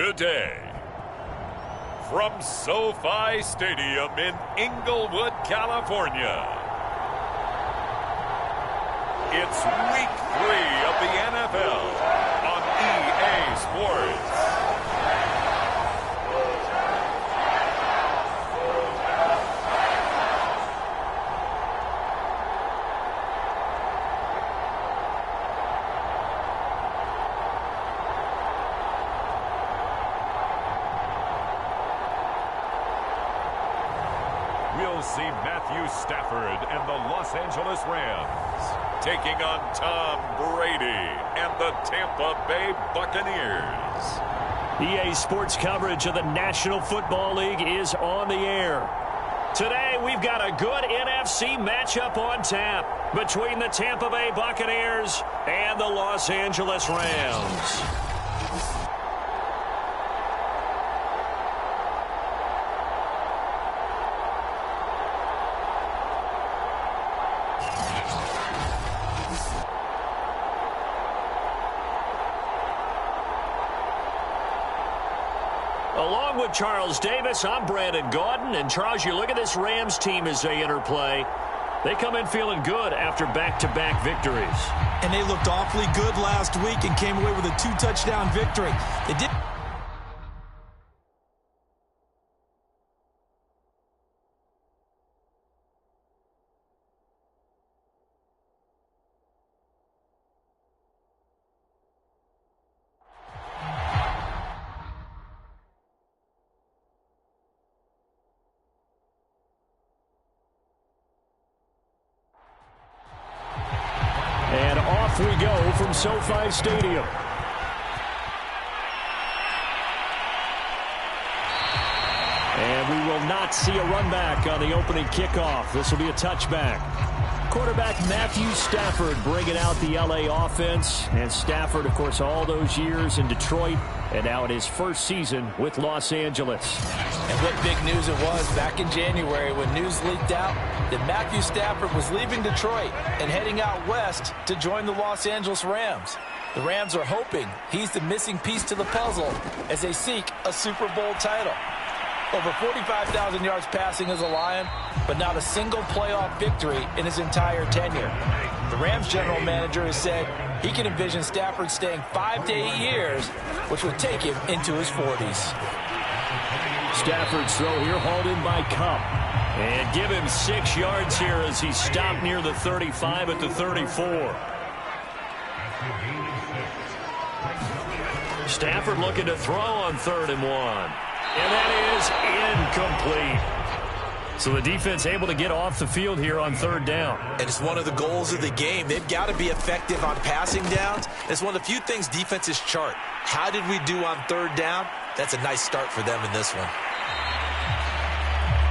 Today, from SoFi Stadium in Inglewood, California, it's Week 3 of the NFL on EA Sports. We'll see Matthew Stafford and the Los Angeles Rams taking on Tom Brady and the Tampa Bay Buccaneers. EA Sports coverage of the National Football League is on the air. Today, we've got a good NFC matchup on tap between the Tampa Bay Buccaneers and the Los Angeles Rams. Along with Charles Davis, I'm Brandon Gaudin. And Charles, you look at this Rams team as they enter play. They come in feeling good after back-to-back victories. And they looked awfully good last week and came away with a 2-touchdown victory. They did. And off we go from SoFi Stadium. And we will not see a run back on the opening kickoff. This will be a touchback. Quarterback Matthew Stafford bringing out the LA offense. And Stafford, of course, all those years in Detroit and now in his first season with Los Angeles. And what big news it was back in January when news leaked out that Matthew Stafford was leaving Detroit and heading out west to join the Los Angeles Rams. The Rams are hoping he's the missing piece to the puzzle as they seek a Super Bowl title. Over 45,000 yards passing as a Lion, but not a single playoff victory in his entire tenure. The Rams general manager has said he can envision Stafford staying 5 to 8 years, which would take him into his 40s. Stafford's throw here hauled in by Cup. And give him 6 yards here as he stopped near the 35 at the 34. Stafford looking to throw on 3rd and 1. And that is incomplete. So the defense able to get off the field here on 3rd down. And it's one of the goals of the game. They've got to be effective on passing downs. It's one of the few things defenses chart. How did we do on 3rd down? That's a nice start for them in this one.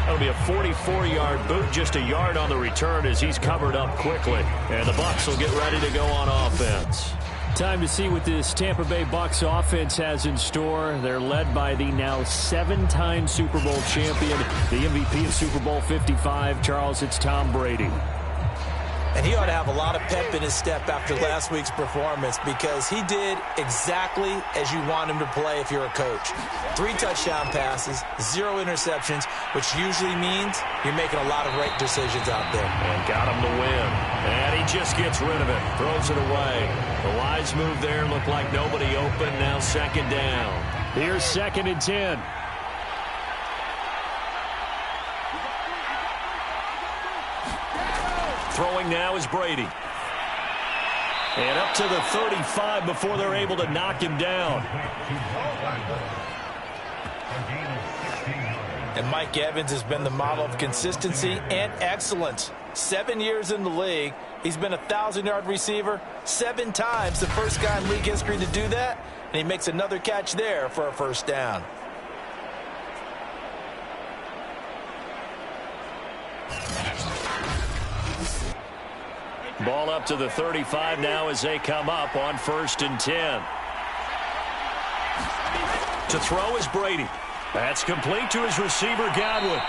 That'll be a 44-yard boot, just a yard on the return as he's covered up quickly. And the Bucs will get ready to go on offense. Time to see what this Tampa Bay Bucs offense has in store. They're led by the now 7-time Super Bowl champion, the MVP of Super Bowl 55. Charles, it's Tom Brady. And he ought to have a lot of pep in his step after last week's performance because he did exactly as you want him to play if you're a coach. 3 touchdown passes, 0 interceptions, which usually means you're making a lot of right decisions out there. And got him to win. And he just gets rid of it, throws it away. The wise move there, looked like nobody open, now 2nd down. Here's 2nd and 10. Throwing now is Brady. And up to the 35 before they're able to knock him down. And Mike Evans has been the model of consistency and excellence. 7 years in the league. He's been a 1,000-yard receiver 7 times, the first guy in league history to do that. And he makes another catch there for a 1st down. Ball up to the 35 now as they come up on 1st and 10. To throw is Brady. That's complete to his receiver, Godwin.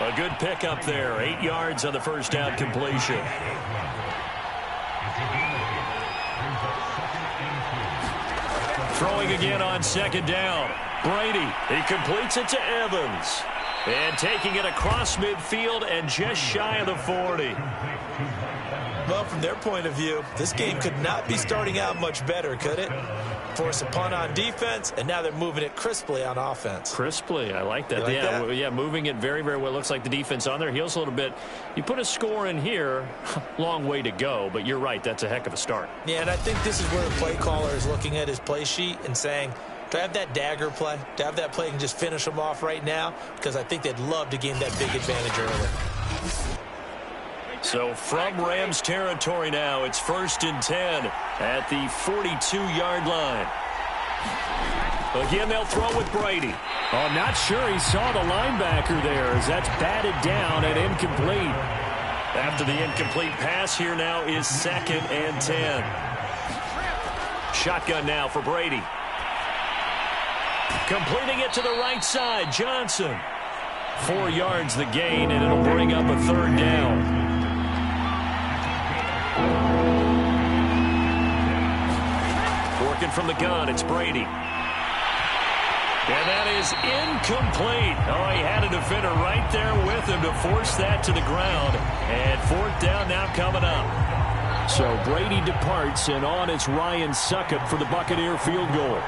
A good pickup there. 8 yards on the 1st down completion. Throwing again on second down. Brady, he completes it to Evans. And taking it across midfield and just shy of the 40. Well, from their point of view, this game could not be starting out much better, could it? Force a punt on defense, and now they're moving it crisply on offense. Crisply, I like that. Yeah, moving it very, very well. Looks like the defense on their heels a little bit. You put a score in here, long way to go, but you're right, that's a heck of a start. Yeah, and I think this is where the play caller is looking at his play sheet and saying, do I have that dagger play? Do I have that play and just finish them off right now? Because I think they'd love to gain that big advantage early. So from Rams territory now, it's 1st and 10 at the 42-yard line. Again, they'll throw with Brady. Oh, I'm not sure he saw the linebacker there as that's batted down and incomplete. After the incomplete pass, here now is 2nd and 10. Shotgun now for Brady. Completing it to the right side, Johnson. 4 yards the gain, and it'll bring up a 3rd down. Working from the gun, it's Brady. And that is incomplete. Oh, he had a defender right there with him to force that to the ground. And 4th down now coming up. So Brady departs, and on is Ryan Succop for the Buccaneer field goal.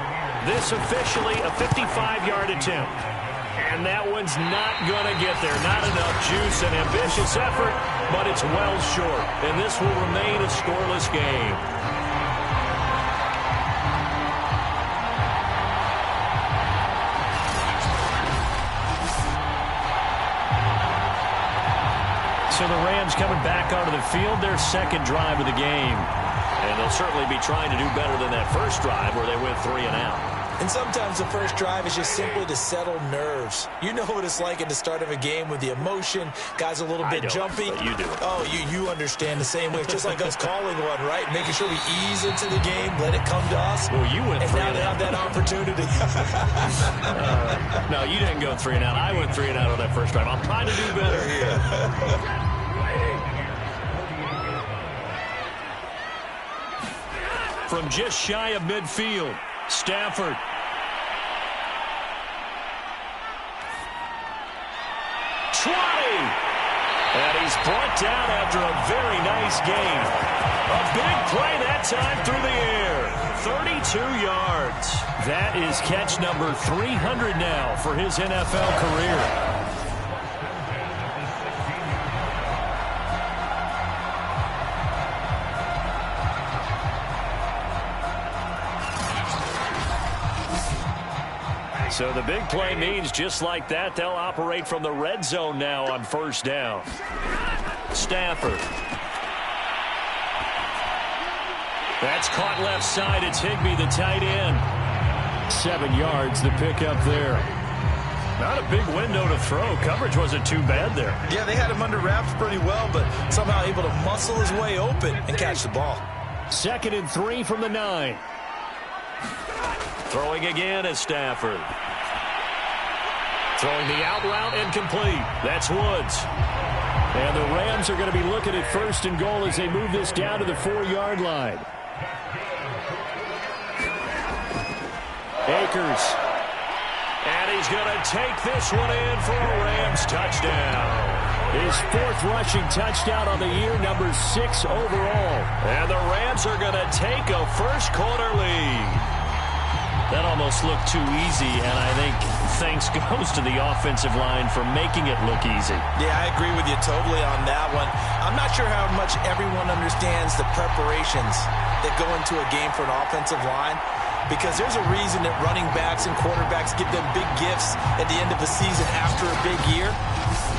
This officially a 55-yard attempt. And that one's not going to get there. Not enough juice, an ambitious effort, but it's well short. And this will remain a scoreless game. So the Rams coming back onto the field, their 2nd drive of the game. And they'll certainly be trying to do better than that first drive where they went 3 and out. And sometimes the first drive is just simply to settle nerves. You know what it's like at the start of a game with the emotion. Guys a little bit jumpy. But you do. Oh, you understand the same way. It's just like us calling one, right? Making sure we ease into the game, let it come to us. Well, you went 3 and out. And now they have that opportunity. No, you didn't go 3 and out. I went 3 and out on that first drive. I'm trying to do better here. From just shy of midfield, Stafford. And he's brought down after a very nice game. A big play that time through the air. 32 yards. That is catch number 300 now for his NFL career. So the big play means just like that, they'll operate from the red zone now on 1st down. Stafford. That's caught left side. It's Higbee, the tight end. 7 yards, the pickup there. Not a big window to throw. Coverage wasn't too bad there. Yeah, they had him under wraps pretty well, but somehow able to muscle his way open and catch the ball. 2nd and 3 from the 9. Throwing again is Stafford. Throwing the out route incomplete. That's Woods. And the Rams are going to be looking at 1st and goal as they move this down to the 4-yard line. Akers. And he's going to take this one in for a Rams touchdown. His 4th rushing touchdown on the year, number 6 overall. And the Rams are going to take a first-quarter lead. That almost looked too easy, and I think thanks goes to the offensive line for making it look easy. Yeah, I agree with you totally on that one. I'm not sure how much everyone understands the preparations that go into a game for an offensive line, because there's a reason that running backs and quarterbacks give them big gifts at the end of the season after a big year.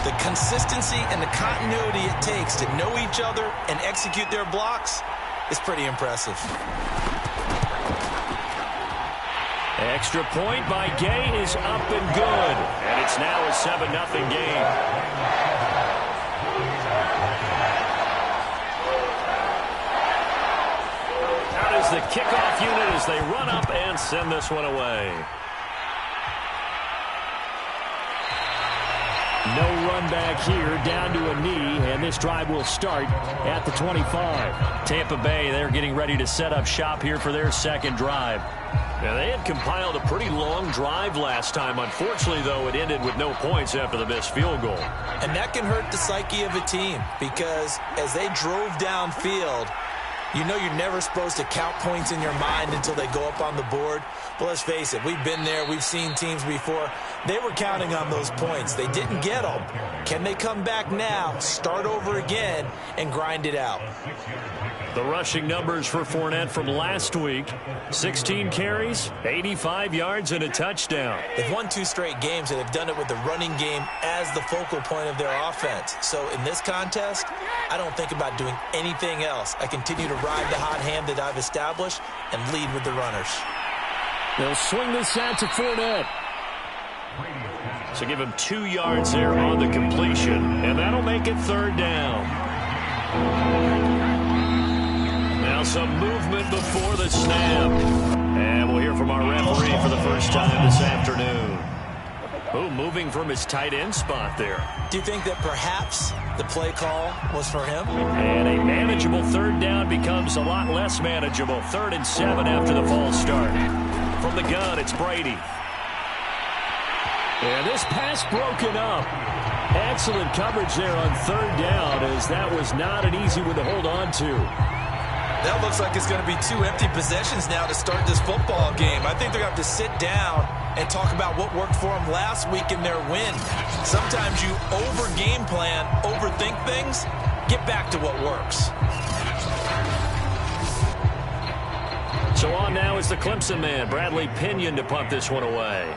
The consistency and the continuity it takes to know each other and execute their blocks is pretty impressive. Extra point by Gay is up and good. And it's now a 7-0 game. Out is the kickoff unit as they run up and send this one away. No run run back here down to a knee, and this drive will start at the 25. Tampa Bay, they're getting ready to set up shop here for their second drive. Now, they had compiled a pretty long drive last time. Unfortunately, though, it ended with no points after the missed field goal. And that can hurt the psyche of a team because as they drove downfield, you know you're never supposed to count points in your mind until they go up on the board. But let's face it, we've been there. We've seen teams before. They were counting on those points. They didn't get them. Can they come back now, start over again, and grind it out? The rushing numbers for Fournette from last week: 16 carries, 85 yards, and a touchdown. They've won 2 straight games, and they've done it with the running game as the focal point of their offense. So in this contest, I don't think about doing anything else. I continue to ride the hot hand that I've established and lead with the runners. They'll swing this out to Fournette. So give him 2 yards there on the completion, and that'll make it third down. Now some movement before the snap. And we'll hear from our referee for the first time this afternoon. Oh, moving from his tight end spot there. Do you think that perhaps the play call was for him? And a manageable third down becomes a lot less manageable. 3rd and 7 after the false start. From the gun, it's Brady. And this pass broken up. Excellent coverage there on 3rd down, as that was not an easy one to hold on to. That looks like it's going to be 2 empty possessions now to start this football game. I think they're going to have to sit down and talk about what worked for them last week in their win. Sometimes you over-game plan, overthink things. Get back to what works. So on now is the Clemson man, Bradley Pinion, to punt this one away.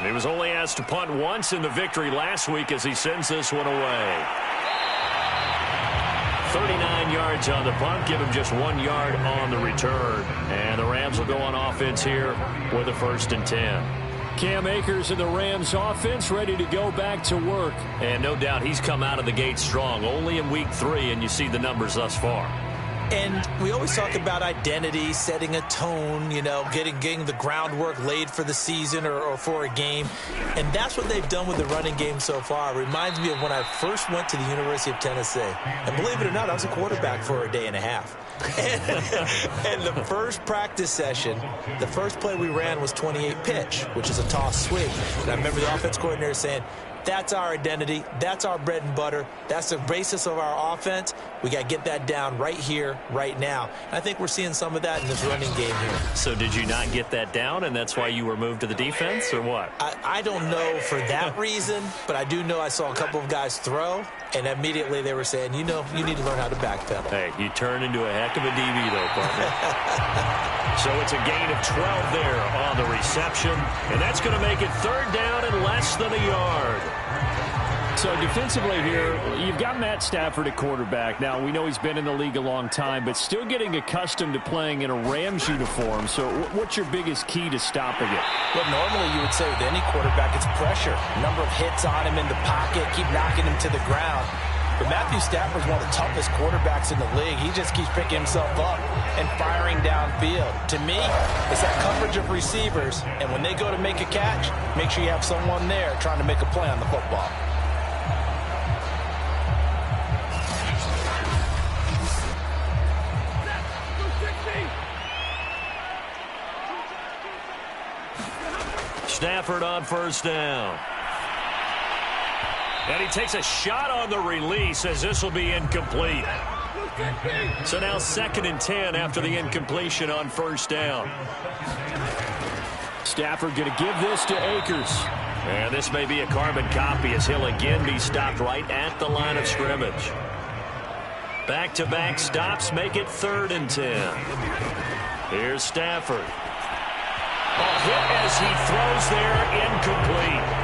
He was only asked to punt once in the victory last week as he sends this one away. 39 yards on the punt, give him just 1 yard on the return. And the Rams will go on offense here with a 1st and 10. Cam Akers and the Rams offense ready to go back to work. And no doubt he's come out of the gate strong, only in week 3, and you see the numbers thus far. And we always talk about identity, setting a tone, you know, getting the groundwork laid for the season or for a game. And that's what they've done with the running game so far. It reminds me of when I first went to the University of Tennessee. And believe it or not, I was a quarterback for a day and a half. And the first practice session, the first play we ran was 28 pitch, which is a toss sweep. And I remember the offense coordinator saying, that's our identity. That's our bread and butter. That's the basis of our offense. We got to get that down right here, right now. And I think we're seeing some of that in this running game here. So did you not get that down, and that's why you were moved to the defense, or what? I don't know for that reason, but I do know I saw a couple of guys throw, and immediately they were saying, you know, you need to learn how to backpedal. Hey, you turn into a heck of a DB, though, partner. So it's a gain of 12 there on the reception, and that's going to make it 3rd down and less than a yard. So defensively here, you've got Matt Stafford at quarterback. Now, we know he's been in the league a long time, but still getting accustomed to playing in a Rams uniform. So what's your biggest key to stopping it? Well, normally you would say with any quarterback, it's pressure. Number of hits on him in the pocket, keep knocking him to the ground. But Matthew Stafford's one of the toughest quarterbacks in the league. He just keeps picking himself up and firing downfield. To me, it's that coverage of receivers, and when they go to make a catch, make sure you have someone there trying to make a play on the football. Stafford on 1st down. And he takes a shot on the release as this will be incomplete. So now 2nd and 10 after the incompletion on 1st down. Stafford going to give this to Akers. And this may be a carbon copy as he'll again be stopped right at the line of scrimmage. Back-to-back stops make it 3rd and 10. Here's Stafford. A hit as he throws there, incomplete.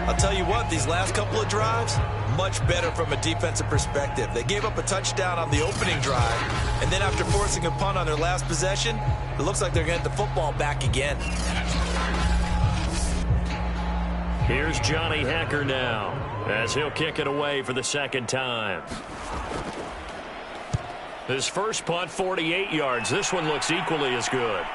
I'll tell you what, these last couple of drives, much better from a defensive perspective. They gave up a touchdown on the opening drive, and then after forcing a punt on their last possession, it looks like they're going to get the football back again. Here's Johnny Hacker now as he'll kick it away for the 2nd time. His first punt, 48 yards. This one looks equally as good.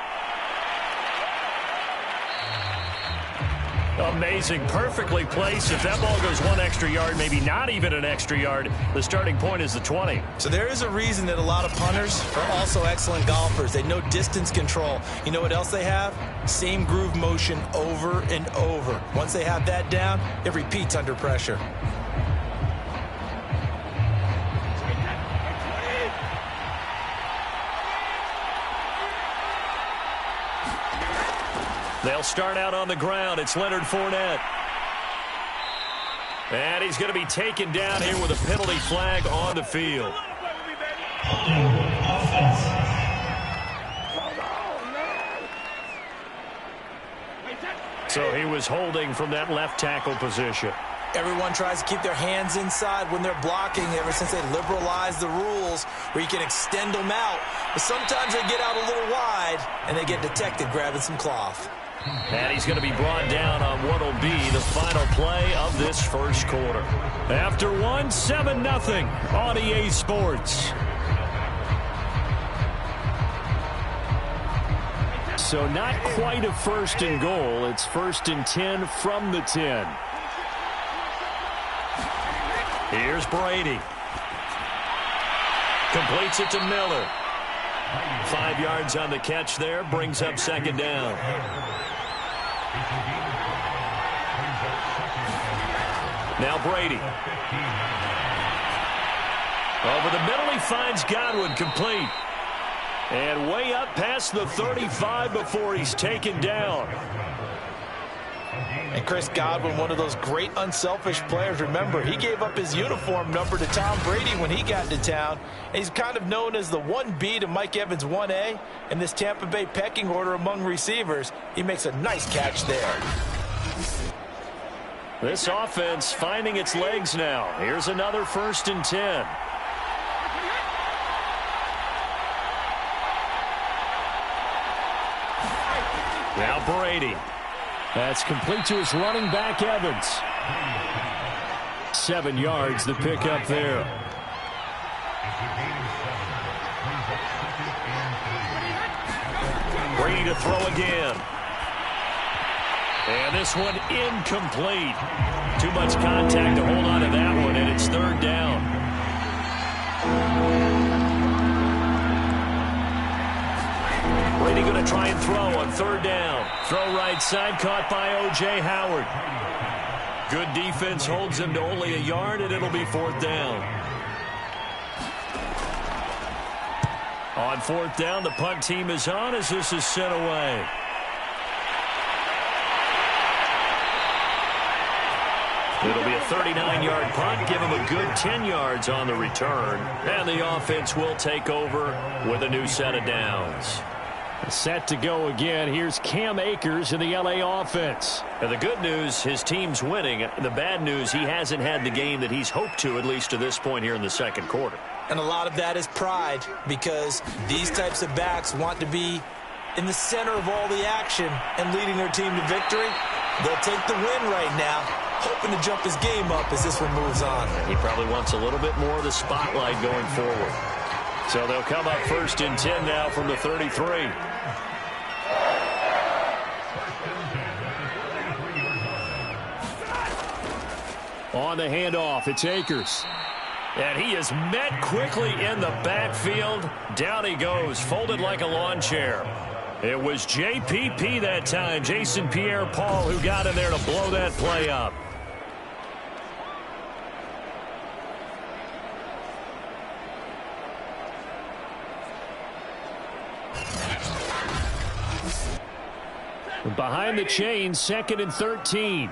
Amazing. Perfectly placed. If that ball goes one extra yard, maybe not even an extra yard, the starting point is the 20. So there is a reason that a lot of punters are also excellent golfers. They know distance control. You know what else they have? Same groove motion over and over. Once they have that down, it repeats under pressure. They'll start out on the ground. It's Leonard Fournette. And he's going to be taken down here with a penalty flag on the field. So he was holding from that left tackle position. Everyone tries to keep their hands inside when they're blocking ever since they liberalized the rules where you can extend them out. But sometimes they get out a little wide and they get detected grabbing some cloth. And he's going to be brought down on what will be the final play of this first quarter. After 7-0 on EA Sports. So not quite a first and goal. It's 1st and 10 from the 10. Here's Brady. Completes it to Miller. 5 yards on the catch there. Brings up 2nd down. Now Brady. Over the middle, he finds Godwin, complete. And way up past the 35 before he's taken down. And Chris Godwin, one of those great unselfish players. Remember, he gave up his uniform number to Tom Brady when he got into town. And he's kind of known as the 1B to Mike Evans 1A. In this Tampa Bay pecking order among receivers, he makes a nice catch there. This offense finding its legs now. Here's another 1st and 10. Now Brady. That's complete to his running back, Evans. 7 yards, the pickup there. Brady to throw again. And this one incomplete. Too much contact to hold on to that one, and it's 3rd down. Brady going to try and throw on 3rd down. Throw right side, caught by O.J. Howard. Good defense holds him to only a yard, and it'll be 4th down. On 4th down, the punt team is on as this is sent away. It'll be a 39-yard punt, give him a good 10 yards on the return. And the offense will take over with a new set of downs. Set to go again. Here's Cam Akers in the L.A. offense. And the good news, his team's winning. The bad news, he hasn't had the game that he's hoped to, at least to this point here in the 2nd quarter. And a lot of that is pride, because these types of backs want to be in the center of all the action and leading their team to victory. They'll take the win right now, hoping to jump his game up as this one moves on. He probably wants a little bit more of the spotlight going forward. So they'll come up 1st and 10 now from the 33. On the handoff, it's Akers. And he is met quickly in the backfield. Down he goes, folded like a lawn chair. It was JPP that time, Jason Pierre-Paul, who got in there to blow that play up. Behind the chains, 2nd and 13.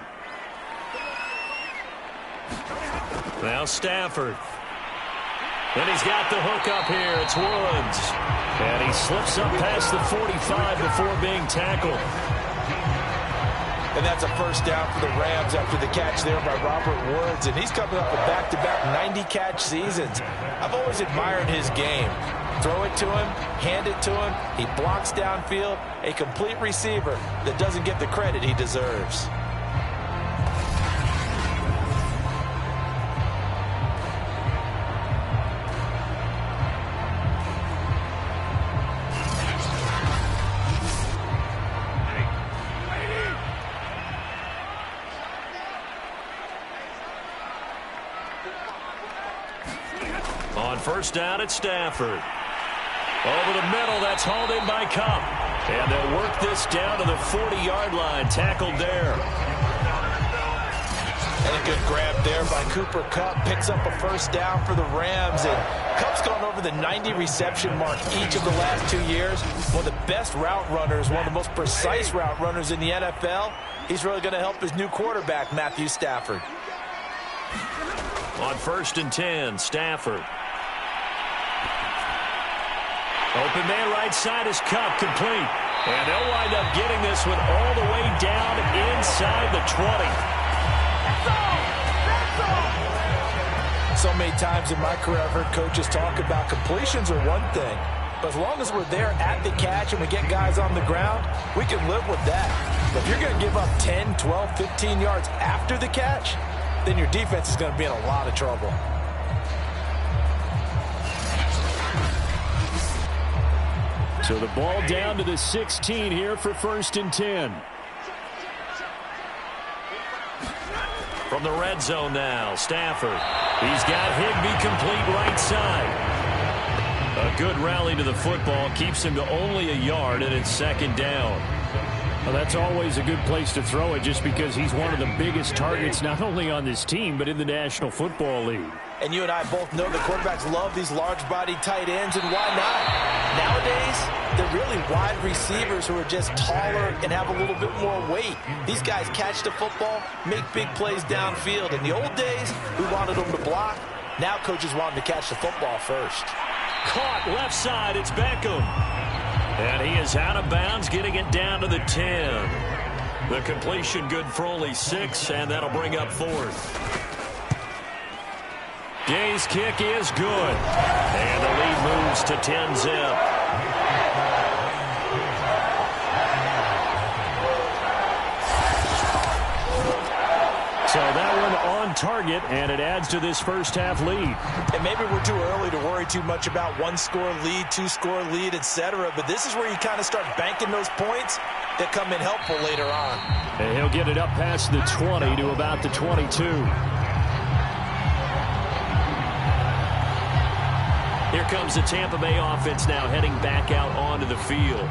Now Stafford. And he's got the hook up here. It's Woods. And he slips up past the 45 before being tackled. And that's a 1st down for the Rams after the catch there by Robert Woods. And he's coming up with back-to-back 90-catch seasons. I've always admired his game. Throw it to him, hand it to him. He blocks downfield. A complete receiver that doesn't get the credit he deserves. first down at Stafford. Over the middle, that's hauled in by Cup. And they'll work this down to the 40-yard line. Tackled there. And a good grab there by Cooper Kupp. Picks up a first down for the Rams. And Kupp's gone over the 90 reception mark each of the last 2 years. One of the best route runners, one of the most precise route runners in the NFL. He's really going to help his new quarterback, Matthew Stafford. On 1st and 10, Stafford. Open man right side is Kupp, complete. And they'll wind up getting this one all the way down inside the 20. So many times in my career I've heard coaches talk about completions are one thing. But as long as we're there at the catch and we get guys on the ground, we can live with that. But if you're going to give up 10, 12, 15 yards after the catch, then your defense is going to be in a lot of trouble. So the ball down to the 16 here for 1st and 10. From the red zone now, Stafford. He's got Higbee complete right side. A good rally to the football keeps him to only a yard, and it's 2nd down. Well, that's always a good place to throw it just because he's one of the biggest targets not only on this team but in the National Football League. And you and I both know the quarterbacks love these large-bodied tight ends, and why not? Nowadays, they're really wide receivers who are just taller and have a little bit more weight. These guys catch the football, make big plays downfield. In the old days, we wanted them to block. Now coaches want them to catch the football first. Caught left side, it's Beckham. And he is out of bounds, getting it down to the 10. The completion good for only 6, and that'll bring up 4th. Gay's kick is good. And the lead moves to 10-zip. So that one on target, and it adds to this first half lead. And maybe we're too early to worry too much about 1-score lead, 2-score lead, etc. But this is where you kind of start banking those points that come in helpful later on. And he'll get it up past the 20 to about the 22. Here comes the Tampa Bay offense now heading back out onto the field.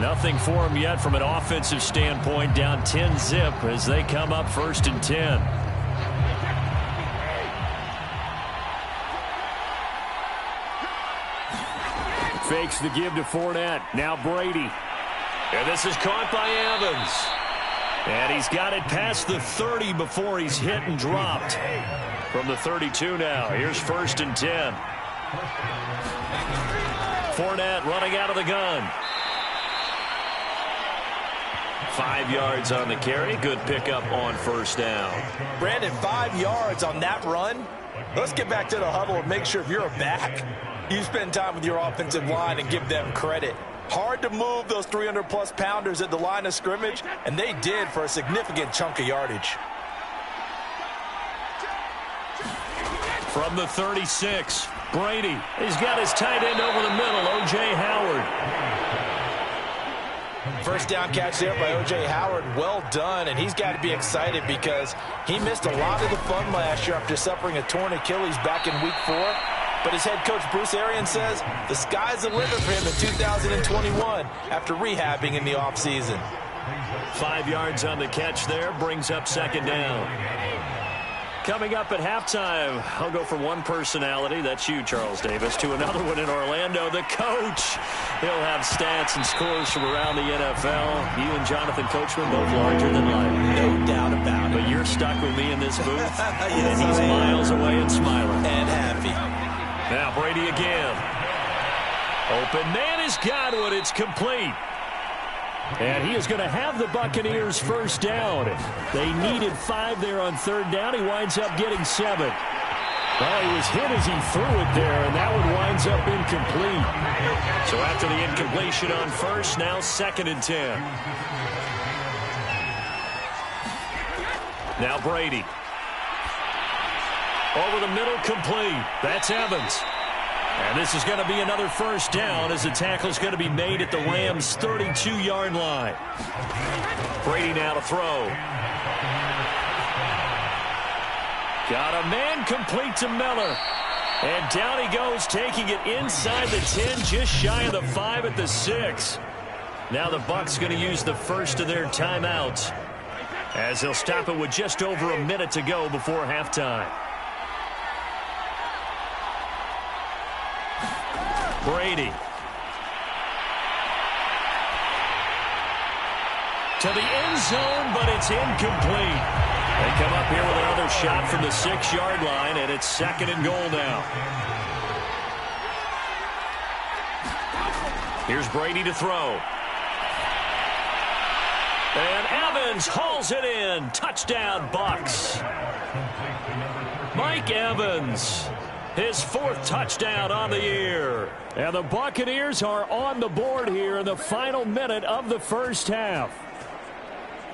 Nothing for them yet from an offensive standpoint, down 10-zip as they come up 1st and 10. Fakes the give to Fournette. Now Brady. And this is caught by Evans. And he's got it past the 30 before he's hit and dropped. From the 32 now, here's 1st and 10. Fournette running out of the gun. 5 yards on the carry. Good pickup on 1st down. Brandon, 5 yards on that run. Let's get back to the huddle and make sure if you're a back, you spend time with your offensive line and give them credit. Hard to move those 300-plus pounders at the line of scrimmage, and they did for a significant chunk of yardage. From the 36, Brady. He's got his tight end over the middle, O.J. Howard. First down catch there by O.J. Howard. Well done, and he's got to be excited because he missed a lot of the fun last year after suffering a torn Achilles back in Week 4. But his head coach, Bruce Arians, says the sky's the limit for him in 2021 after rehabbing in the offseason. 5 yards on the catch there, brings up 2nd down. Coming up at halftime, I'll go from one personality, that's you, Charles Davis, to another one in Orlando, the coach. He'll have stats and scores from around the NFL. You and Jonathan Coachman both larger than life. No doubt about it. But you're stuck with me in this booth, yes, and he's miles away and smiling. And happy. Now Brady again. Open man is Godwin. It's complete. And he is going to have the Buccaneers first down. They needed 5 there on 3rd down. He winds up getting 7. Well, he was hit as he threw it there, and that one winds up incomplete. So after the incompletion on 1st, now 2nd and 10. Now Brady. Over the middle, complete. That's Evans. And this is going to be another first down as the tackle's going to be made at the Rams' 32-yard line. Brady now to throw. Got a man complete to Miller. And down he goes, taking it inside the 10, just shy of the 5 at the 6. Now the Bucs going to use the first of their timeouts, as they'll stop it with just over a minute to go before halftime. Brady. To the end zone, but it's incomplete. They come up here with another shot from the 6-yard line, and it's 2nd and goal now. Here's Brady to throw. And Evans hauls it in. Touchdown, Bucs. Mike Evans, his 4th touchdown on the year. And the Buccaneers are on the board here in the final minute of the first half.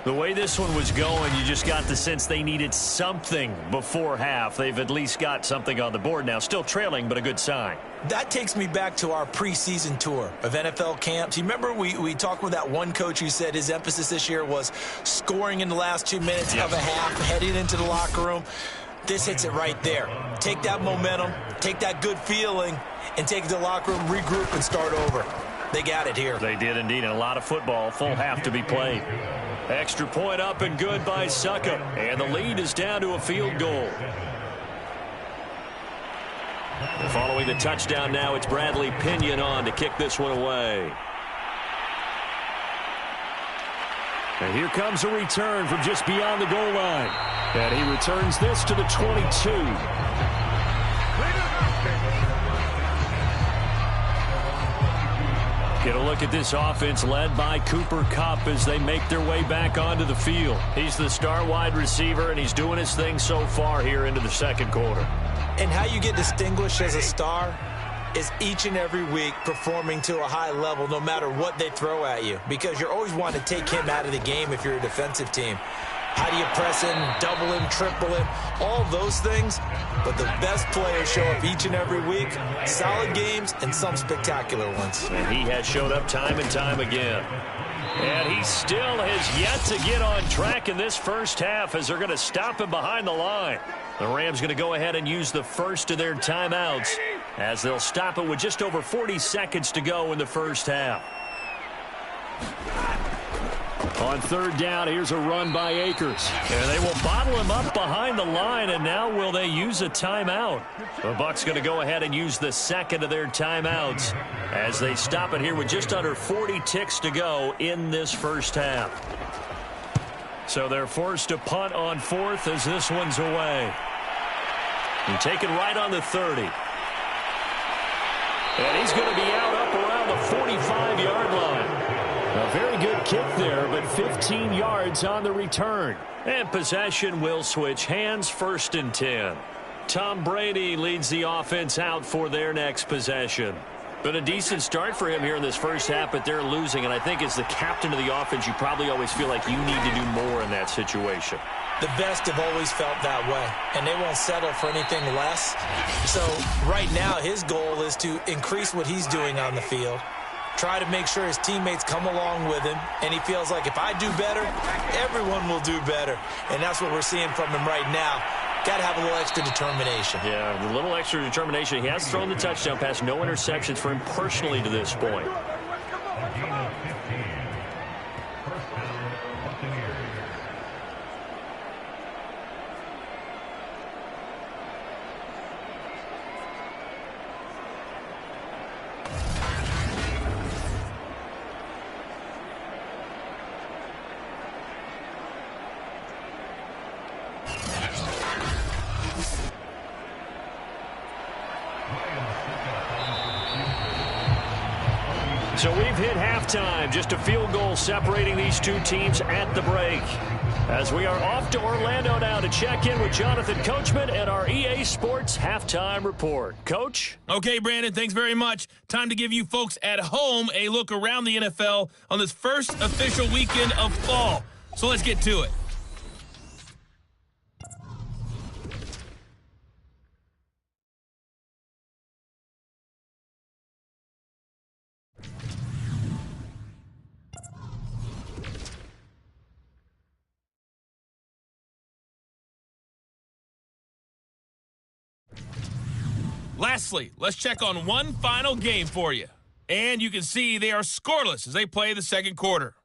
The way this one was going, you just got the sense they needed something before half. They've at least got something on the board now. Still trailing, but a good sign. That takes me back to our preseason tour of NFL camps. You remember we talked with that one coach who said his emphasis this year was scoring in the last 2 minutes of a half, heading into the locker room. This hits it right there. Take that momentum, take that good feeling, and take it to the locker room, regroup, and start over. They got it here. They did indeed, and a lot of football, full half to be played. Extra point up and good by Suckup, and the lead is down to a field goal. Following the touchdown now, it's Bradley Pinion on to kick this one away. And here comes a return from just beyond the goal line. And he returns this to the 22. Get a look at this offense led by Cooper Kupp as they make their way back onto the field. He's the star wide receiver, and he's doing his thing so far here into the second quarter. And how you get distinguished as a star is each and every week performing to a high level no matter what they throw at you, because you're always wanting to take him out of the game if you're a defensive team. How do you press him, double him, triple him, all those things? But the best players show up each and every week. Solid games and some spectacular ones. And he has showed up time and time again. And he still has yet to get on track in this first half as they're going to stop him behind the line. The Rams going to go ahead and use the first of their timeouts as they'll stop it with just over 40 seconds to go in the first half. On 3rd down, here's a run by Akers. And they will bottle him up behind the line, and now will they use a timeout? The Bucs going to go ahead and use the second of their timeouts as they stop it here with just under 40 ticks to go in this first half. So they're forced to punt on 4th as this one's away. And taken right on the 30. And he's going to be out up around the 45-yard line. A very good kick there, but 15 yards on the return. And possession will switch hands, 1st and 10. Tom Brady leads the offense out for their next possession. But a decent start for him here in this first half, but they're losing. And I think as the captain of the offense, you probably always feel like you need to do more in that situation. The best have always felt that way, and they won't settle for anything less. So right now, his goal is to increase what he's doing on the field, try to make sure his teammates come along with him, and he feels like if I do better, everyone will do better. And that's what we're seeing from him right now. Got to have a little extra determination. Yeah, a little extra determination. He has thrown the touchdown pass, no interceptions for him personally to this point. So we've hit halftime, just a field goal separating these two teams at the break. As we are off to Orlando now to check in with Jonathan Coachman and our EA Sports Halftime Report. Coach? Okay, Brandon, thanks very much. Time to give you folks at home a look around the NFL on this first official weekend of fall. So let's get to it. Lastly, let's check on one final game for you. And you can see they are scoreless as they play the second quarter.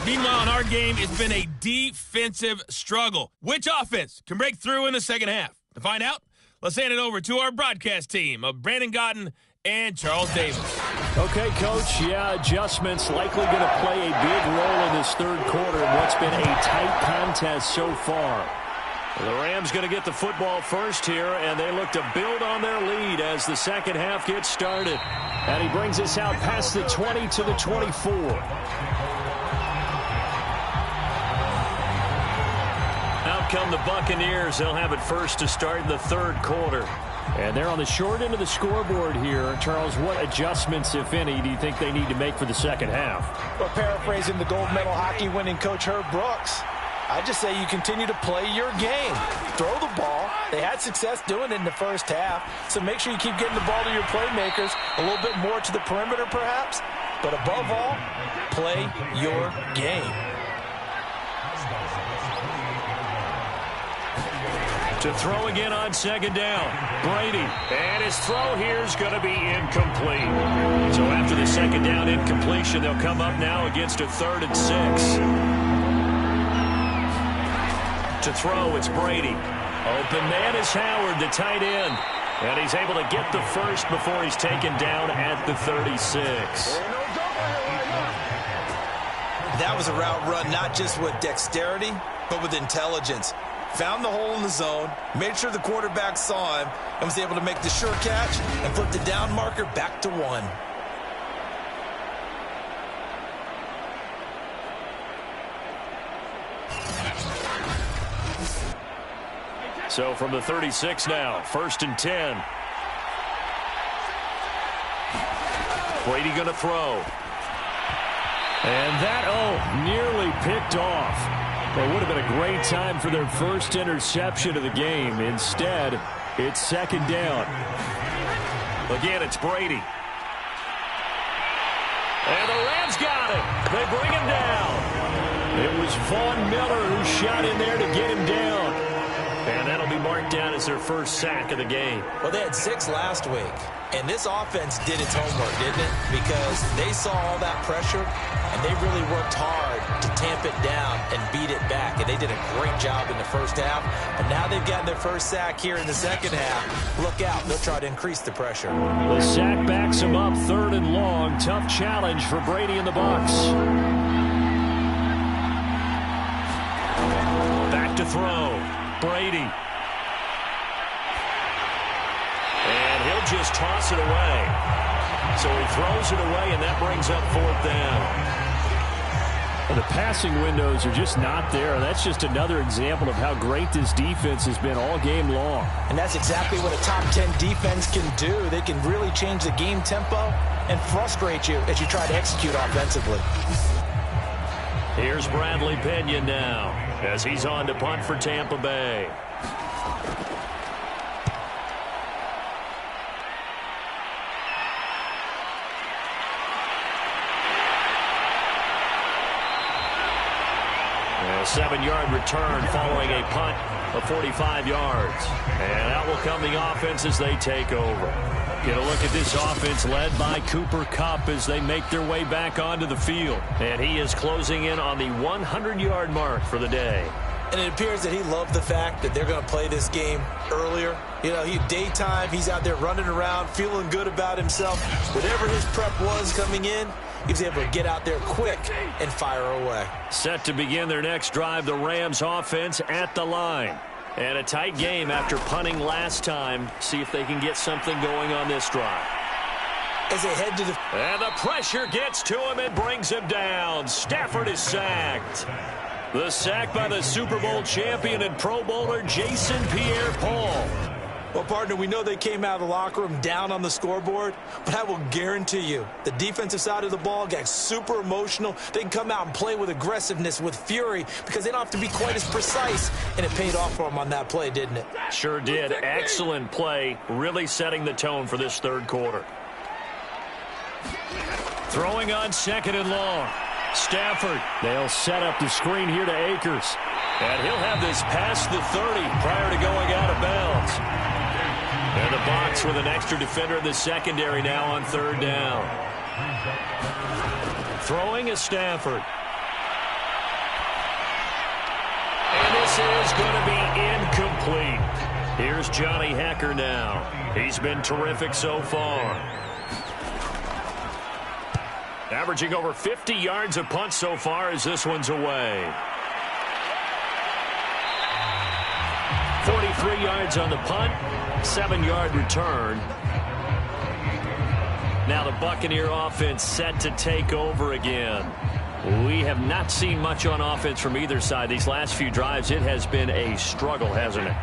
Meanwhile, in our game, it's been a defensive struggle. Which offense can break through in the second half? To find out, let's hand it over to our broadcast team of Brandon Gotten and Charles Davis. Okay, Coach, adjustments likely going to play a big role in this third quarter in what's been a tight contest so far. The Rams going to get the football first here, and they look to build on their lead as the second half gets started. And he brings us out past the 20 to the 24. Out come the Buccaneers. They'll have it first to start in the third quarter. And they're on the short end of the scoreboard here. Charles, what adjustments, if any, do you think they need to make for the second half? Well, paraphrasing the gold medal hockey winning coach Herb Brooks, I just say you continue to play your game. Throw the ball. They had success doing it in the first half, so make sure you keep getting the ball to your playmakers, a little bit more to the perimeter perhaps, but above all, play your game. To throw again on second down, Brady. And his throw here is going to be incomplete. So after the second down incompletion, they'll come up now against a 3rd and 6. To throw, it's Brady. Open man is Howard, the tight end. And he's able to get the first before he's taken down at the 36. That was a route run not just with dexterity, but with intelligence. Found the hole in the zone, made sure the quarterback saw him, and was able to make the sure catch and flip the down marker back to 1. So from the 36 now, 1st and 10. Brady going to throw. And that, nearly picked off. It would have been a great time for their first interception of the game. Instead, it's second down. Again, it's Brady. And the Rams got him. They bring him down. It was Vaughn Miller who shot in there to get him down. And that'll be marked down as their first sack of the game. Well, they had 6 last week, and this offense did its homework, didn't it? Because they saw all that pressure, and they really worked hard to tamp it down and beat it back. And they did a great job in the first half. But now they've gotten their first sack here in the second half. Look out. They'll try to increase the pressure. The sack backs him up, 3rd and long. Tough challenge for Brady and the Bucs. Back to throw. Brady. And he'll just toss it away. So he throws it away, and that brings up 4th down. Well, the passing windows are just not there. That's just another example of how great this defense has been all game long. And that's exactly what a top 10 defense can do. They can really change the game tempo and frustrate you as you try to execute offensively. Here's Bradley Pinion now as he's on to punt for Tampa Bay. A 7-yard return following a punt of 45 yards. And out will come the offense as they take over. Get a look at this offense led by Cooper Kupp as they make their way back onto the field. And he is closing in on the 100-yard mark for the day. And it appears that he loved the fact that they're going to play this game earlier. You know, daytime, he's out there running around, feeling good about himself. Whatever his prep was coming in, he was able to get out there quick and fire away. Set to begin their next drive, the Rams offense at the line. And a tight game after punting last time. See if they can get something going on this drive. As they head to the... And the pressure gets to him and brings him down. Stafford is sacked. The sack by the Super Bowl champion and Pro Bowler Jason Pierre-Paul. Well, partner, we know they came out of the locker room down on the scoreboard, but I will guarantee you the defensive side of the ball got super emotional. They can come out and play with aggressiveness, with fury, because they don't have to be quite as precise, and it paid off for them on that play, didn't it? Sure did. Excellent play, really setting the tone for this third quarter. Throwing on 2nd and long. Stafford. They'll set up the screen here to Akers. And he'll have this past the 30 prior to going out of bounds. And the box with an extra defender in the secondary now on third down. Throwing is Stafford. And this is going to be incomplete. Here's Johnny Hecker now. He's been terrific so far. Averaging over 50 yards a punt so far as this one's away. 43 yards on the punt, 7-yard return. Now the Buccaneer offense set to take over again. We have not seen much on offense from either side. These last few drives, it has been a struggle, hasn't it?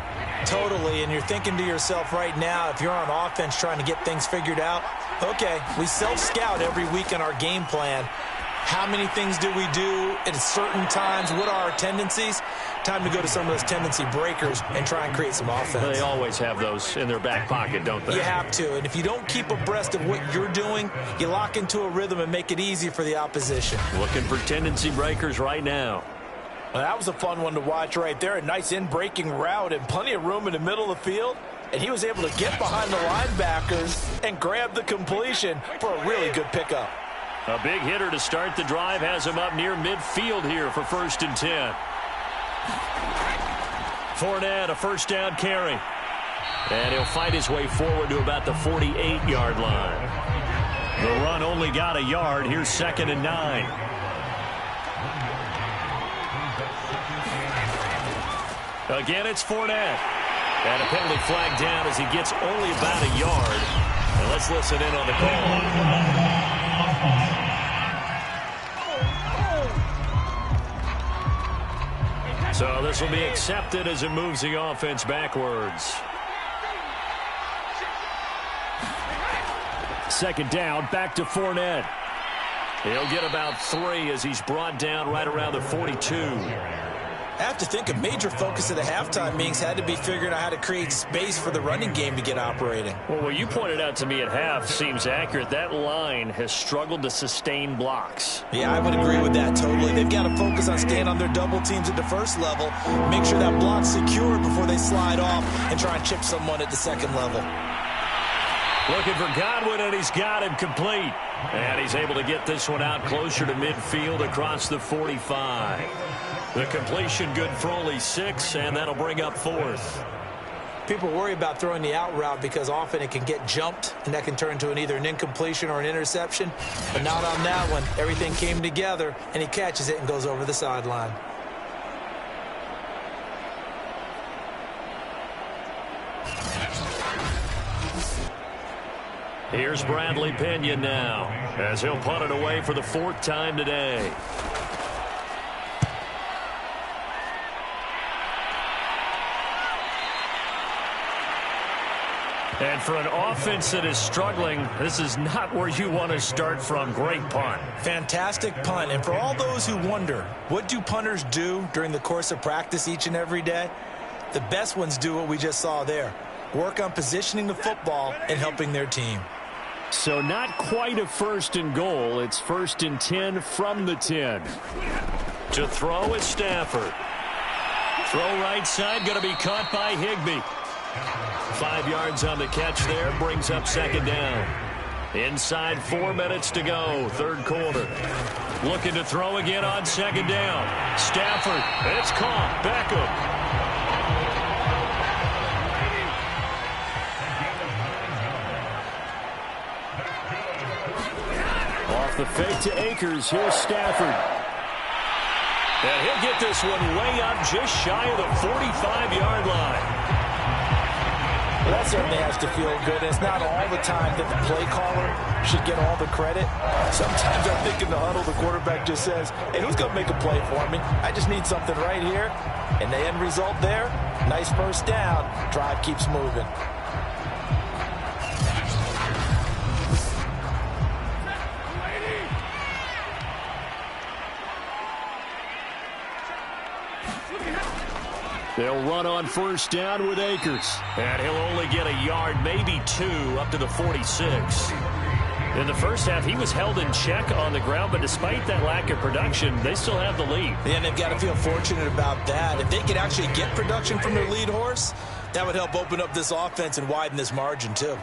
Totally, and you're thinking to yourself right now, if you're on offense trying to get things figured out, okay, we self-scout every week in our game plan. How many things do we do at certain times? What are our tendencies? Time to go to some of those tendency breakers and try and create some offense. They always have those in their back pocket, don't they? You have to, and if you don't keep abreast of what you're doing, you lock into a rhythm and make it easy for the opposition. Looking for tendency breakers right now. Well, that was a fun one to watch right there. A nice in-breaking route and plenty of room in the middle of the field. And he was able to get behind the linebackers and grab the completion for a really good pickup. A big hitter to start the drive has him up near midfield here for 1st and 10. Fournette, a first down carry. And he'll fight his way forward to about the 48-yard line. The run only got a yard. Here's 2nd and 9. Again, it's Fournette. And a penalty flag down as he gets only about a yard. And let's listen in on the call. So this will be accepted as it moves the offense backwards. 2nd down, back to Fournette. He'll get about 3 as he's brought down right around the 42. I have to think a major focus of the halftime meetings had to be figuring out how to create space for the running game to get operating. Well, what you pointed out to me at half seems accurate. That line has struggled to sustain blocks. Yeah, I would agree with that totally. They've got to focus on staying on their double teams at the first level, make sure that block's secure before they slide off and try and chip someone at the second level. Looking for Godwin, and he's got him complete. And he's able to get this one out closer to midfield across the 45. The completion good for only 6, and that'll bring up 4th. People worry about throwing the out route because often it can get jumped, and that can turn into either an incompletion or an interception. But not on that one. Everything came together, and he catches it and goes over the sideline. Here's Bradley Pinion now, as he'll punt it away for the 4th time today. And for an offense that is struggling, this is not where you want to start from. Great punt. Fantastic punt. And for all those who wonder, what do punters do during the course of practice each and every day? The best ones do what we just saw there. Work on positioning the football and helping their team. So not quite a 1st and goal. It's 1st and 10 from the 10. To throw is Stafford. Throw right side, going to be caught by Higbee. 5 yards on the catch there, brings up 2nd down. Inside 4 minutes to go, 3rd quarter. Looking to throw again on 2nd down. Stafford, it's caught. Beckham. Off the fake to Akers, here's Stafford. And he'll get this one way up just shy of the 45-yard line. Well, that certainly has to feel good. It's not all the time that the play caller should get all the credit. Sometimes I think in the huddle, the quarterback just says, hey, who's going to make a play for me? I just need something right here. And the end result there, nice 1st down. Drive keeps moving. They'll run on 1st down with Akers. And he'll only get a yard, maybe 2, up to the 46. In the first half, he was held in check on the ground, but despite that lack of production, they still have the lead. And they've got to feel fortunate about that. If they could actually get production from their lead horse, that would help open up this offense and widen this margin, too.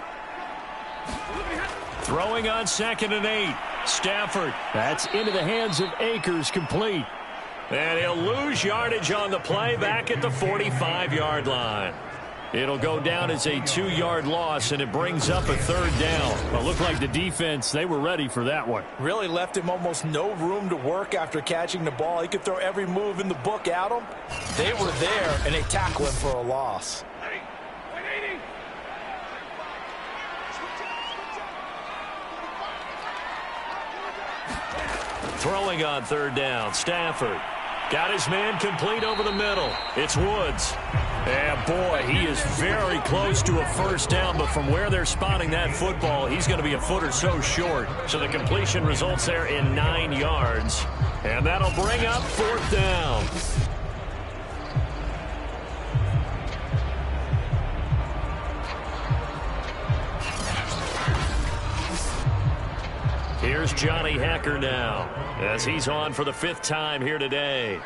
Throwing on 2nd and 8. Stafford. That's into the hands of Akers, complete. And he'll lose yardage on the play back at the 45-yard line. It'll go down as a 2-yard loss, and it brings up a 3rd down. Well, it looked like the defense, they were ready for that one. Really left him almost no room to work after catching the ball. He could throw every move in the book at him. They were there, and they tackle him for a loss. Throwing on 3rd down, Stafford. Got his man complete over the middle. It's Woods. And boy, he is very close to a 1st down, but from where they're spotting that football, he's going to be a foot or so short. So the completion results there in 9 yards. And that'll bring up 4th down. Here's Johnny Hacker now, as he's on for the 5th time here today.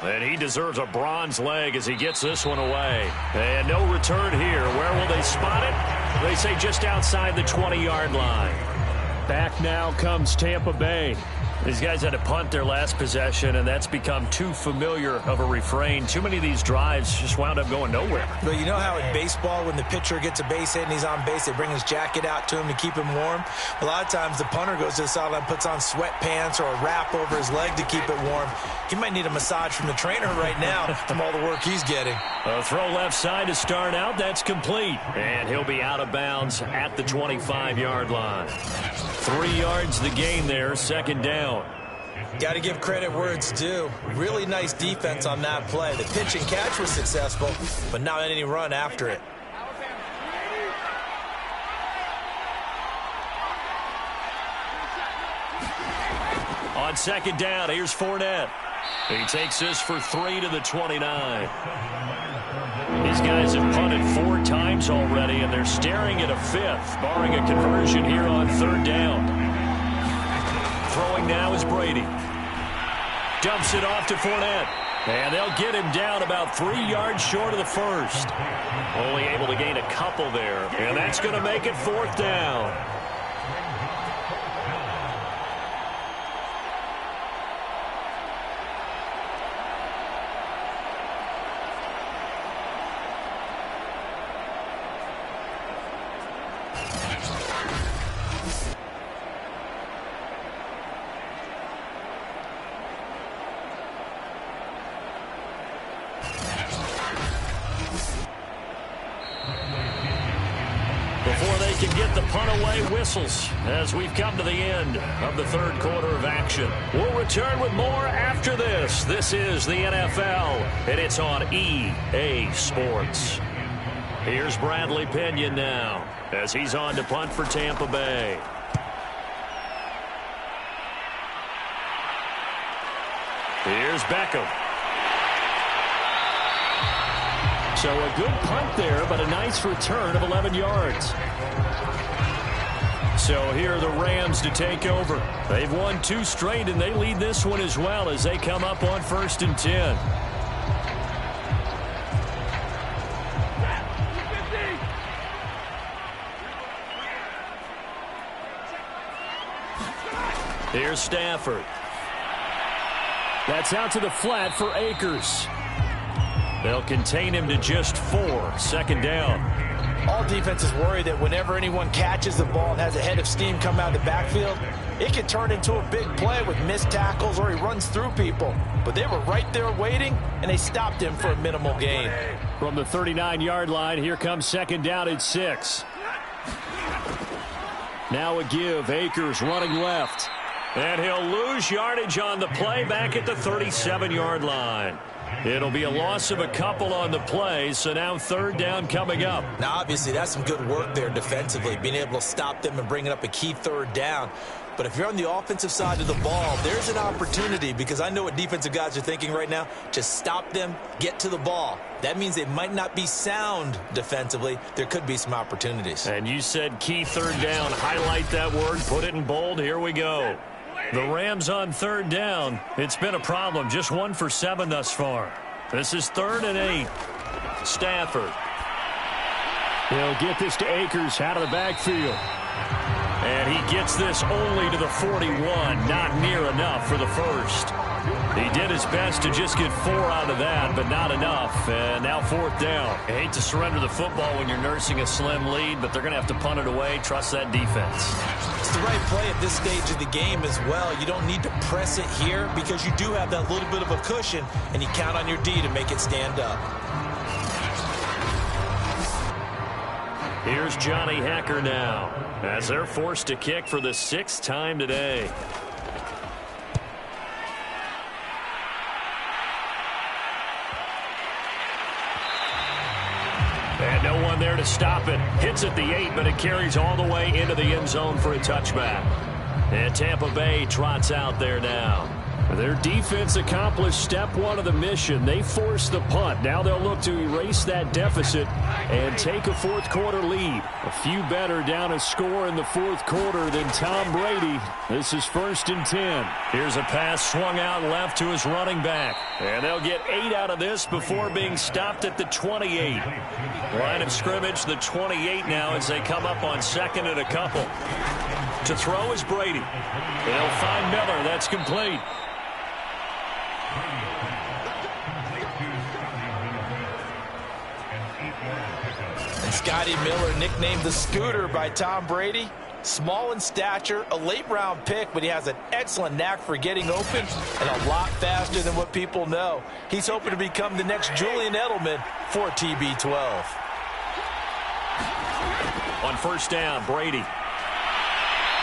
And he deserves a bronze leg as he gets this one away. And no return here. Where will they spot it? They say just outside the 20-yard line. Back now comes Tampa Bay. These guys had to punt their last possession, and that's become too familiar of a refrain. Too many of these drives just wound up going nowhere. But you know how in baseball, when the pitcher gets a base hit and he's on base, they bring his jacket out to him to keep him warm? A lot of times the punter goes to the sideline, puts on sweatpants or a wrap over his leg to keep it warm. He might need a massage from the trainer right now from all the work he's getting. A throw left side to start out. That's complete. And he'll be out of bounds at the 25-yard line. 3 yards the gain there, 2nd down. Got to give credit where it's due. Really nice defense on that play. The pitch and catch was successful, but not any run after it. On 2nd down, here's Fournette. He takes this for 3 to the 29. These guys have punted 4 times already, and they're staring at a 5th, barring a conversion here on 3rd down. Throwing now is Brady. Dumps it off to Fournette. And they'll get him down about 3 yards short of the 1st. Only able to gain a couple there. And that's going to make it 4th down. Before they can get the punt away, whistles as we've come to the end of the 3rd quarter of action. We'll return with more after this. This is the NFL, and it's on EA Sports. Here's Bradley Pinion now as he's on to punt for Tampa Bay. Here's Beckham. So a good punt there, but a nice return of 11 yards. So here are the Rams to take over. They've won 2 straight, and they lead this one as well as they come up on 1st and 10. Here's Stafford. That's out to the flat for Akers. They'll contain him to just 4, 2nd down. All defenses worry that whenever anyone catches the ball and has a head of steam come out of the backfield, it can turn into a big play with missed tackles or he runs through people. But they were right there waiting, and they stopped him for a minimal gain. From the 39-yard line, here comes 2nd down at 6. Now a give. Akers running left. And he'll lose yardage on the play back at the 37-yard line. It'll be a loss of a couple on the play, so now third down coming up. Now, obviously, that's some good work there defensively, being able to stop them and bringing up a key third down. But if you're on the offensive side of the ball, there's an opportunity, because I know what defensive guys are thinking right now. Just stop them, get to the ball. That means they might not be sound defensively. There could be some opportunities. And you said key third down. Highlight that word, put it in bold. Here we go. The Rams on third down. It's been a problem. Just 1 for 7 thus far. This is 3rd and 8. Stafford. He'll get this to Akers out of the backfield. And he gets this only to the 41. Not near enough for the first. He did his best to just get 4 out of that, but not enough. And now 4th down. I hate to surrender the football when you're nursing a slim lead, but they're going to have to punt it away. Trust that defense. It's the right play at this stage of the game as well. You don't need to press it here because you do have that little bit of a cushion, and you count on your D to make it stand up. Here's Johnny Hacker now, as they're forced to kick for the 6th time today. And no one there to stop it. Hits at the 8, but it carries all the way into the end zone for a touchback. And Tampa Bay trots out there now. Their defense accomplished step 1 of the mission. They forced the punt. Now they'll look to erase that deficit and take a 4th quarter lead. A few better down a score in the 4th quarter than Tom Brady. This is 1st and 10. Here's a pass swung out left to his running back. And they'll get 8 out of this before being stopped at the 28. Line of scrimmage, the 28 now as they come up on 2nd and a couple. To throw is Brady. They'll find Miller. That's complete. And Scotty Miller, nicknamed the Scooter by Tom Brady. Small in stature, a late-round pick, but he has an excellent knack for getting open and a lot faster than what people know. He's hoping to become the next Julian Edelman for TB12. On 1st down, Brady.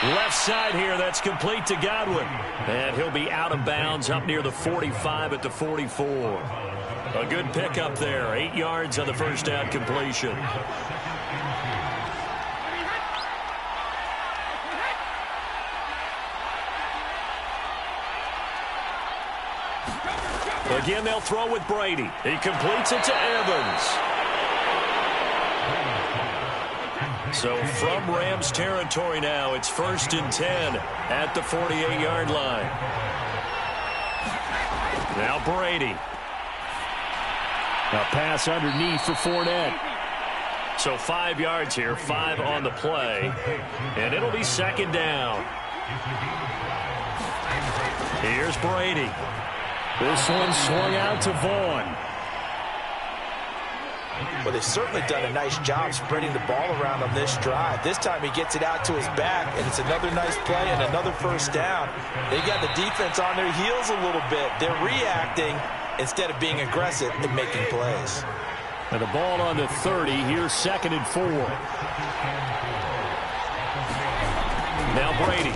Left side here, that's complete to Godwin. And he'll be out of bounds up near the 45 at the 44. A good pickup there, 8 yards on the 1st down completion. Again, they'll throw with Brady. He completes it to Evans. So from Rams territory now, it's 1st and 10 at the 48-yard line. Now Brady. A pass underneath for Fournette. So 5 yards here, 5 on the play. And it'll be 2nd down. Here's Brady. This one swung out to Vaughn. Well, they've certainly done a nice job spreading the ball around on this drive. This time he gets it out to his back, and it's another nice play and another 1st down. They got the defense on their heels a little bit. They're reacting instead of being aggressive and making plays. And the ball on the 30. Here's 2nd and 4. Now Brady.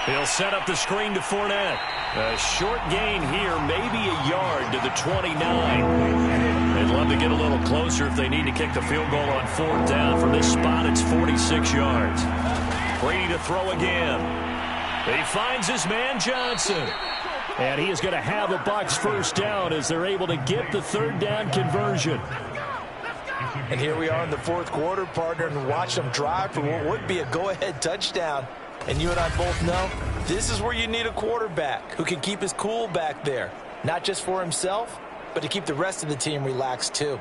He'll set up the screen to Fournette. A short gain here, maybe a yard to the 29. They'd love to get a little closer if they need to kick the field goal on 4th down. From this spot, it's 46 yards. Brady to throw again. He finds his man Johnson. And he is going to have the Bucs 1st down as they're able to get the 3rd down conversion. And here we are in the 4th quarter, partner, and watch them drive for what would be a go-ahead touchdown. And you and I both know this is where you need a quarterback who can keep his cool back there. Not just for himself, but to keep the rest of the team relaxed too.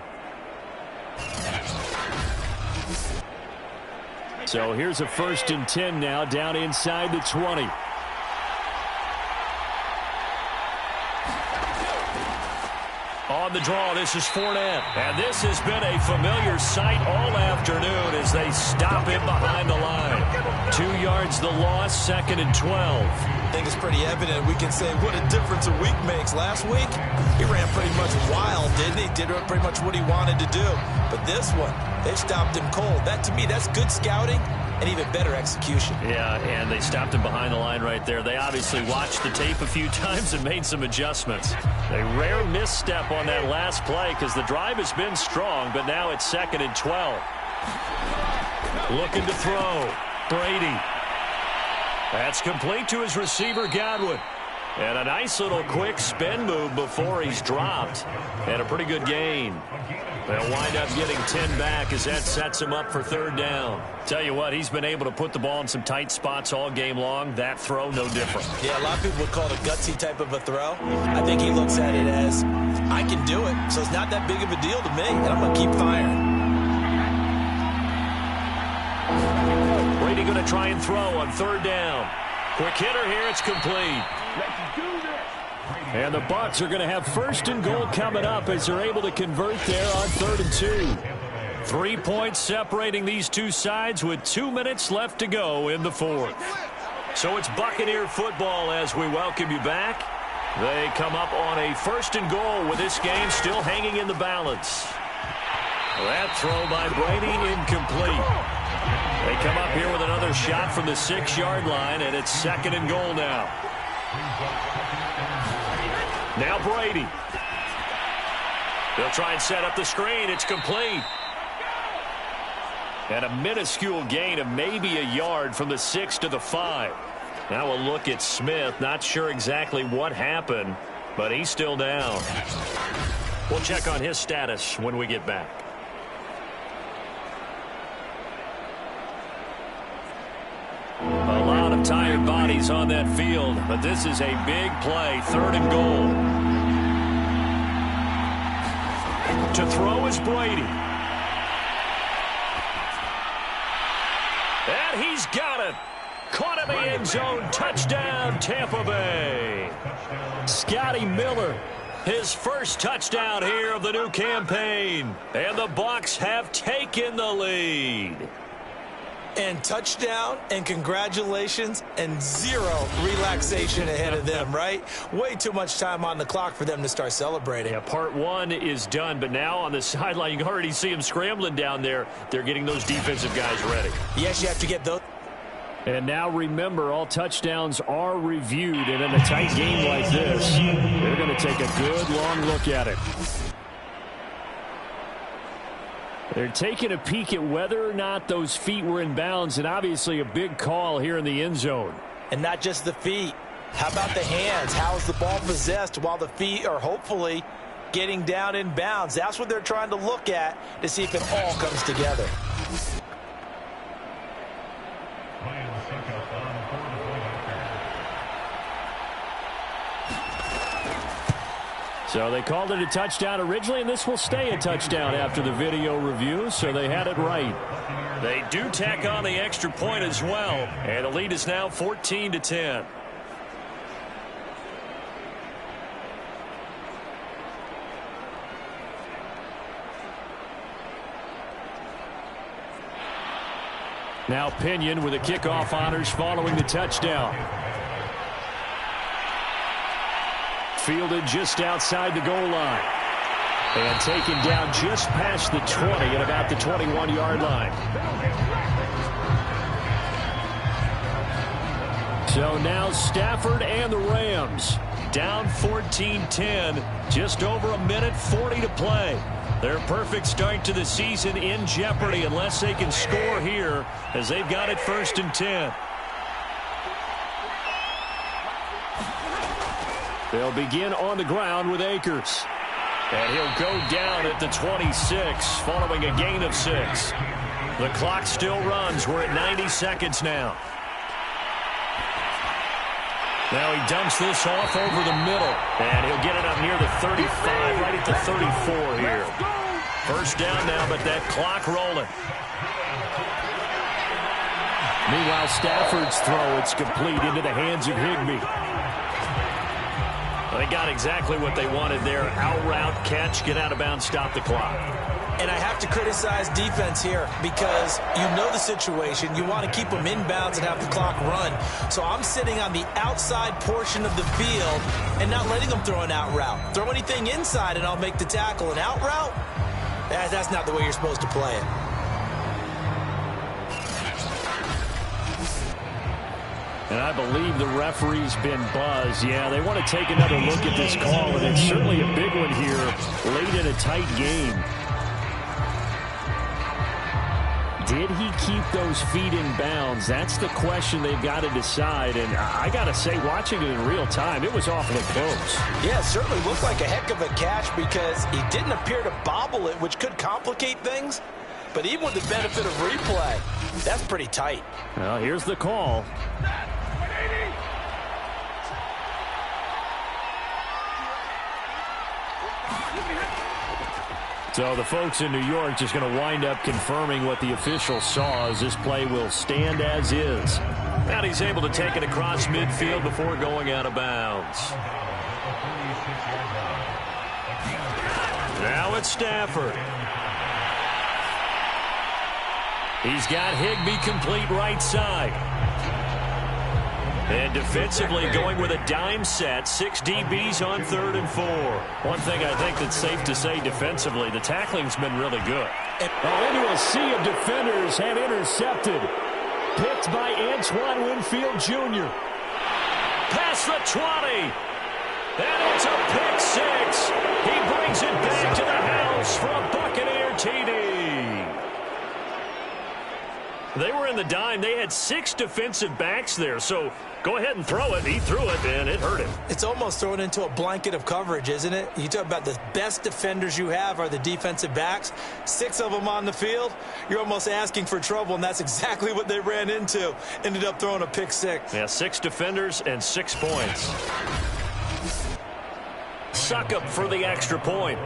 So here's a 1st and 10 now down inside the 20. On the draw, this is Fournette. And this has been a familiar sight all afternoon as they stop him behind the line. 2 yards the loss, 2nd and 12. think it's pretty evident. We can say what a difference a week makes. Last week, he ran pretty much wild, didn't he? Did pretty much what he wanted to do. But this one, they stopped him cold. That, to me, that's good scouting and even better execution. Yeah, and they stopped him behind the line right there. They obviously watched the tape a few times and made some adjustments. A rare misstep on that last play because the drive has been strong, but now it's 2nd and 12. Looking to throw. Brady. That's complete to his receiver, Godwin. And a nice little quick spin move before he's dropped. And a pretty good gain. They'll wind up getting 10 back as that sets him up for 3rd down. Tell you what, he's been able to put the ball in some tight spots all game long. That throw, no different. Yeah, a lot of people would call it a gutsy type of a throw. I think he looks at it as, I can do it, so it's not that big of a deal to me, and I'm going to keep firing. Brady going to try and throw on 3rd down. Quick hitter here, it's complete. And the Bucs are going to have 1st and goal coming up as they're able to convert there on 3rd and 2. 3 points separating these two sides with 2 minutes left to go in the 4th. So it's Buccaneer football as we welcome you back. They come up on a 1st and goal with this game still hanging in the balance. That throw by Brady incomplete. They come up here with another shot from the 6-yard line, and it's 2nd and goal now. Now Brady. They'll try and set up the screen. It's complete. And a minuscule gain of maybe a yard from the 6 to the 5. Now we'll look at Smith. Not sure exactly what happened, but he's still down. We'll check on his status when we get back. A lot of tired bodies on that field, but this is a big play. 3rd and goal. To throw is Brady. And he's got it. Caught in the end zone. Touchdown, Tampa Bay. Scotty Miller, his first touchdown here of the new campaign. And the Bucs have taken the lead. And touchdown and congratulations and 0 relaxation ahead of them, right? Way too much time on the clock for them to start celebrating. Yeah, part 1 is done, but now on the sideline, you can already see them scrambling down there. They're getting those defensive guys ready. Yes, you have to get those. And now remember, all touchdowns are reviewed, and in a tight game like this, they're going to take a good long look at it. They're taking a peek at whether or not those feet were in bounds, and obviously a big call here in the end zone. And not just the feet. How about the hands? How is the ball possessed while the feet are hopefully getting down in bounds? That's what they're trying to look at to see if it all comes together. So they called it a touchdown originally, and this will stay a touchdown after the video review, so they had it right. They do tack on the extra point as well, and the lead is now 14-10. Now Pinion with the kickoff honors following the touchdown. Fielded just outside the goal line. And taken down just past the 20 at about the 21-yard line. So now Stafford and the Rams down 14-10. Just over a minute 40 to play. Their perfect start to the season in jeopardy unless they can score here as they've got it 1st and 10. They'll begin on the ground with Akers. And he'll go down at the 26 following a gain of 6. The clock still runs. We're at 90 seconds now. Now he dumps this off over the middle. And he'll get it up near the 35, right at the 34 here. 1st down now, but that clock rolling. Meanwhile, Stafford's throw, it's complete into the hands of Higbee. They got exactly what they wanted there. Out route, catch, get out of bounds, stop the clock. And I have to criticize defense here because you know the situation. You want to keep them inbounds and have the clock run. So I'm sitting on the outside portion of the field and not letting them throw an out route. Throw anything inside and I'll make the tackle. An out route? That's not the way you're supposed to play it. And I believe the referee's been buzzed. Yeah, they want to take another look at this call, and it's certainly a big one here late in a tight game. Did he keep those feet in bounds? That's the question they've got to decide. And I got to say, watching it in real time, it was awfully close. Yeah, it certainly looked like a heck of a catch because he didn't appear to bobble it, which could complicate things. But even with the benefit of replay, that's pretty tight. Well, here's the call. So the folks in New York just going to wind up confirming what the official saw as this play will stand as is. And he's able to take it across midfield before going out of bounds. Now it's Stafford. He's got Higbee complete right side. And defensively going with a dime set, 6 DBs on 3rd and 4. One thing I think that's safe to say defensively, the tackling's been really good. Into a sea of defenders and intercepted. Picked by Antoine Winfield Jr. Past the 20. And it's a pick 6. He brings it back to the house for a Buccaneer TD. They were in the dime. They had 6 defensive backs there, so go ahead and throw it. He threw it, and it hurt him. It's almost thrown into a blanket of coverage, isn't it? You talk about the best defenders you have are the defensive backs. 6 of them on the field. You're almost asking for trouble, and that's exactly what they ran into. Ended up throwing a pick 6. Yeah, 6 defenders and 6 points. Suck up for the extra point.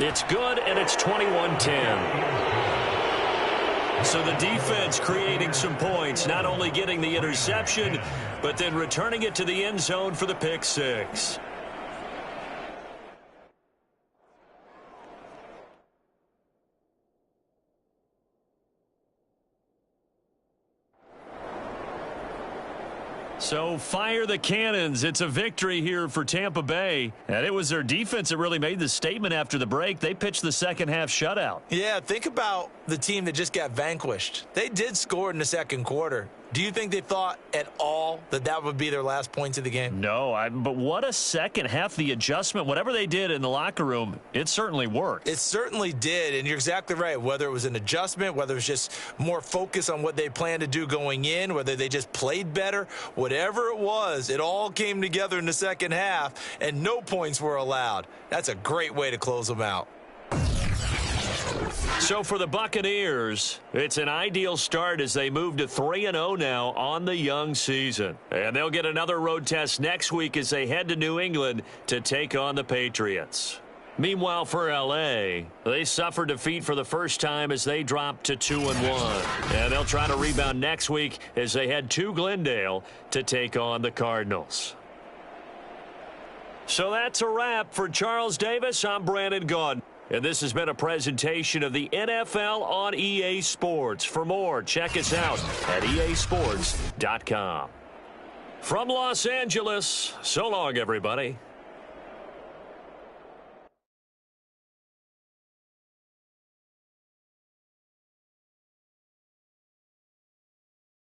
It's good, and it's 21-10. So the defense creating some points, not only getting the interception, but then returning it to the end zone for the pick 6. So fire the cannons. It's a victory here for Tampa Bay. And it was their defense that really made the statement after the break. They pitched the second half shutout. Yeah, think about the team that just got vanquished. They did score in the second quarter. Do you think they thought at all that that would be their last points of the game? No, but what a second half. The adjustment, whatever they did in the locker room, it certainly worked. It certainly did, and you're exactly right. Whether it was an adjustment, whether it was just more focus on what they planned to do going in, whether they just played better, whatever it was, it all came together in the second half, and no points were allowed. That's a great way to close them out. So for the Buccaneers, it's an ideal start as they move to 3-0 now on the young season. And they'll get another road test next week as they head to New England to take on the Patriots. Meanwhile, for L.A., they suffered defeat for the first time as they dropped to 2-1. And they'll try to rebound next week as they head to Glendale to take on the Cardinals. So that's a wrap. For Charles Davis, I'm Brandon Gaudin. And this has been a presentation of the NFL on EA Sports. For more, check us out at easports.com. From Los Angeles, so long, everybody.